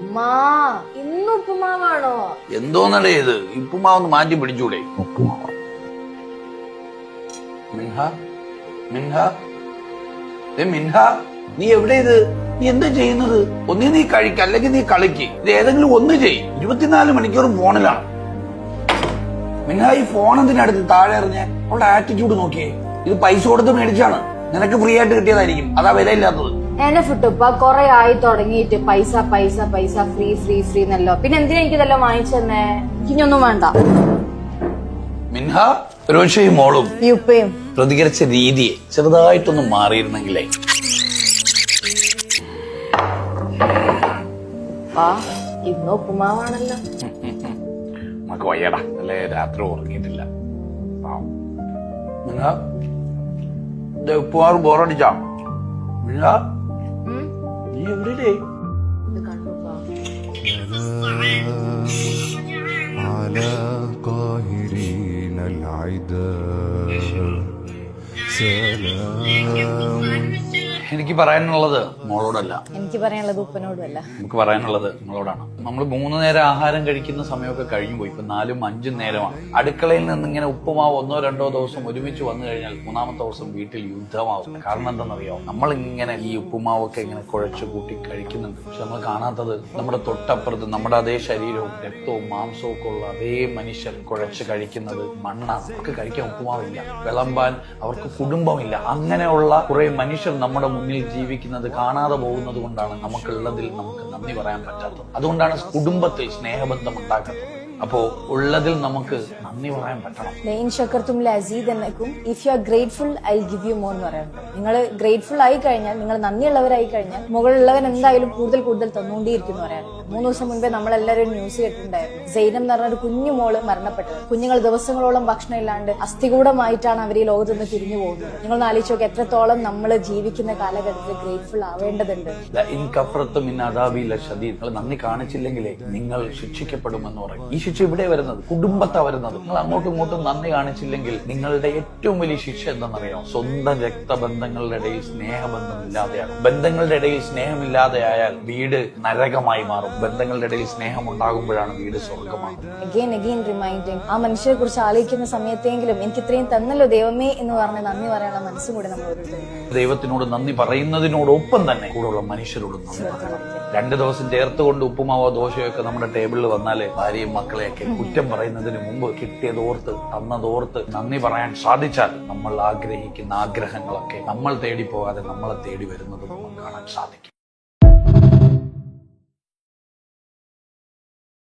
ഉമ്മാ ഇന്ന് ഉപ്പുമാവാണോ? എന്തോന്നടേ ഇത്? ഉപ്പുമാവൊന്ന് മാറ്റി പിടിച്ചൂടെ? ഉപ്പുമാവ. മിൻഹ, മിൻഹ, മിൻഹ, നീ എവിടെ? ഇത് നീ എന്താ ചെയ്യുന്നത്? ഒന്നീ നീ കഴിക്ക, അല്ലെങ്കിൽ നീ കളിക്ക്. ഇത് ഏതെങ്കിലും ഒന്ന് ചെയ്. 24 മണിക്കൂർ ഫോണിലാണ്. മിൻഹ, ഈ ഫോൺ എന്തിനടുത്ത് താഴെ എറിഞ്ഞ? അവളുടെ ആറ്റിറ്റ്യൂഡ് നോക്കിയേ. ഇത് പൈസ കൊടുത്ത് മേടിച്ചാണ്. നിനക്ക് ഫ്രീ ആയിട്ട് കിട്ടിയതായിരിക്കും. അതാ വില ഇല്ലാത്തത്. എന്നെ ഫുട്ടുപ്പ കൊറേ ആയി തുടങ്ങിയിട്ട് പൈസ പൈസ പൈസ ഫ്രീ ഫ്രീ ഫ്രീ എന്നല്ലോ. പിന്നെ എന്തിനാ എനിക്കിതെല്ലോ വാങ്ങിച്ചെന്നേ? എനിക്കൊന്നും വേണ്ട. മിൻഹ, രോഷയും മോളും ഈ ഉപ്പയും പ്രതികരിച്ച രീതിയെ ചെറുതായിട്ടൊന്നും മാറിയിരുന്നെങ്കിലേ. ഇന്ന് ഉപ്പുമാവാണല്ലോ. നമുക്ക് വയ്യടാ, അല്ലേ? രാത്രി ഉറങ്ങിയിട്ടില്ല. മിൻഹ, ഉപ്പുമാറ് ബോറടിച്ചാ? മിൻഹ, നീ എവിടെ? على قاهرين العدا سلام. എനിക്ക് പറയാനുള്ളത് മോളോടല്ല, എനിക്ക് പറയാനുള്ളത് ഉപ്പനോടും അല്ല. നമുക്ക് പറയാനുള്ളത് നമ്മളോടാണ്. നമ്മൾ 3 നേരം ആഹാരം കഴിക്കുന്ന സമയമൊക്കെ കഴിഞ്ഞു പോയി. ഇപ്പൊ 4ഉം 5ഉം നേരമാണ്. അടുക്കളയിൽ നിന്ന് ഇങ്ങനെ ഉപ്പുമാവ് 1-2 ദിവസം ഒരുമിച്ച് വന്നു കഴിഞ്ഞാൽ 3ാമത്തെ ദിവസം വീട്ടിൽ യുദ്ധമാവും. കാരണം എന്താണെന്നറിയോ? നമ്മൾ ഇങ്ങനെ ഈ ഉപ്പുമാവൊക്കെ ഇങ്ങനെ കുഴച്ചു കൂട്ടി കഴിക്കുന്നുണ്ട്. പക്ഷെ നമ്മൾ കാണാത്തത് നമ്മുടെ തൊട്ടപ്പുറത്ത് നമ്മുടെ അതേ ശരീരവും രക്തവും മാംസവും ഒക്കെ ഉള്ള അതേ മനുഷ്യർ കുഴച്ച് കഴിക്കുന്നത് മണ്ണാണ്. അവർക്ക് കഴിക്കാൻ ഉപ്പുമാവില്ല, വിളമ്പാൻ അവർക്ക് കുടുംബമില്ല. അങ്ങനെയുള്ള കുറെ മനുഷ്യർ നമ്മുടെ മുന്നിൽ ജീവിക്കുന്നത് കാണാതെ പോകുന്നത് കൊണ്ടാണ് നമുക്കുള്ളതിൽ നമുക്ക് നന്ദി പറയാൻ പറ്റാത്തത്. അതുകൊണ്ടാണ് കുടുംബത്തിൽ സ്നേഹബന്ധം ഉണ്ടാക്കുന്നത്. അപ്പോ ഉള്ളതിൽ നമുക്ക് നന്ദി പറയാൻ പറ്റണം. If you are grateful I give you more എന്ന് പറയുന്നത്. നിങ്ങൾ ഗ്രേറ്റ്ഫുൾ ആയി കഴിഞ്ഞാൽ, നിങ്ങൾ നന്ദിയുള്ളവരായി കഴിഞ്ഞാൽ മുകളിലുള്ളവൻ എന്തായാലും കൂടുതൽ കൂടുതൽ തന്നുകൊണ്ടേയിരിക്കും പറയാറുണ്ട്. 3 ദിവസം മുൻപേ നമ്മളെല്ലാവരും ന്യൂസ് കേട്ടിട്ടുണ്ടായിരുന്നു. സൈനം എന്ന് പറഞ്ഞ ഒരു കുഞ്ഞു മോള് മരണപ്പെട്ടത്. കുഞ്ഞുങ്ങൾ ദിവസങ്ങളോളം ഭക്ഷണം ഇല്ലാണ്ട് അസ്ഥികൂടമായിട്ടാണ് അവർ ഈ ലോകത്ത് നിന്ന് തിരിഞ്ഞു പോകുന്നത്. നിങ്ങൾ ആലോചിച്ച് നോക്കി, എത്രത്തോളം നമ്മൾ ജീവിക്കുന്ന കാലഘട്ടത്തിൽ ഗ്രേറ്റ്ഫുൾ ആവേണ്ടതുണ്ട്. നിങ്ങൾ നന്ദി കാണിച്ചില്ലെങ്കിലേ നിങ്ങൾ ശിക്ഷിക്കപ്പെടുമെന്ന് പറയും. ഈ ശിക്ഷ ഇവിടെ വരുന്നത് കുടുംബത്താ വരുന്നത്. നിങ്ങൾ അങ്ങോട്ടും ഇങ്ങോട്ടും നന്ദി കാണിച്ചില്ലെങ്കിൽ നിങ്ങളുടെ ഏറ്റവും വലിയ ശിക്ഷ എന്താണെന്നറിയാം? സ്വന്തം രക്തബന്ധങ്ങളുടെ ഇടയിൽ സ്നേഹബന്ധം ഇല്ലാതെയാണ്. ബന്ധങ്ങളുടെ ഇടയിൽ സ്നേഹമില്ലാതെയായാൽ വീട് നരകമായി മാറും. ബന്ധങ്ങളുടെ ഇടയിൽ സ്നേഹം ഉണ്ടാകുമ്പോഴാണ് വീട് സ്വർഗമാകും. Again reminding. ആ മനുഷ്യരെ കുറിച്ച് ആലോചിക്കുന്ന സമയത്തെങ്കിലും എനിക്ക് ഇത്രയും തന്നല്ലോ ദൈവമേ എന്ന് പറഞ്ഞ് നന്ദി പറയാനുള്ള മനസ്സും കൂടി നമ്മൾ ഓരോരുത്തരും ദൈവത്തിനോട് നന്ദി പറയുന്നതിനോടൊപ്പം തന്നെ കൂടെയുള്ള മനുഷ്യരോടും നന്ദി പറയണം. 2 ദിവസം ചേർത്തുകൊണ്ട് ഉപ്പുമാവോ ദോശയൊക്കെ നമ്മുടെ ടേബിളിൽ വന്നാല് ഭാര്യയും മക്കളെയൊക്കെ കുറ്റം പറയുന്നതിന് മുമ്പ് കിട്ടിയതോർത്ത് തന്നതോർത്ത് നന്ദി പറയാൻ സാധിച്ചാൽ നമ്മൾ ആഗ്രഹിക്കുന്ന ആഗ്രഹങ്ങളൊക്കെ നമ്മൾ തേടി പോകാതെ നമ്മളെ തേടി വരുന്നത് നമുക്ക് കാണാൻ സാധിക്കും.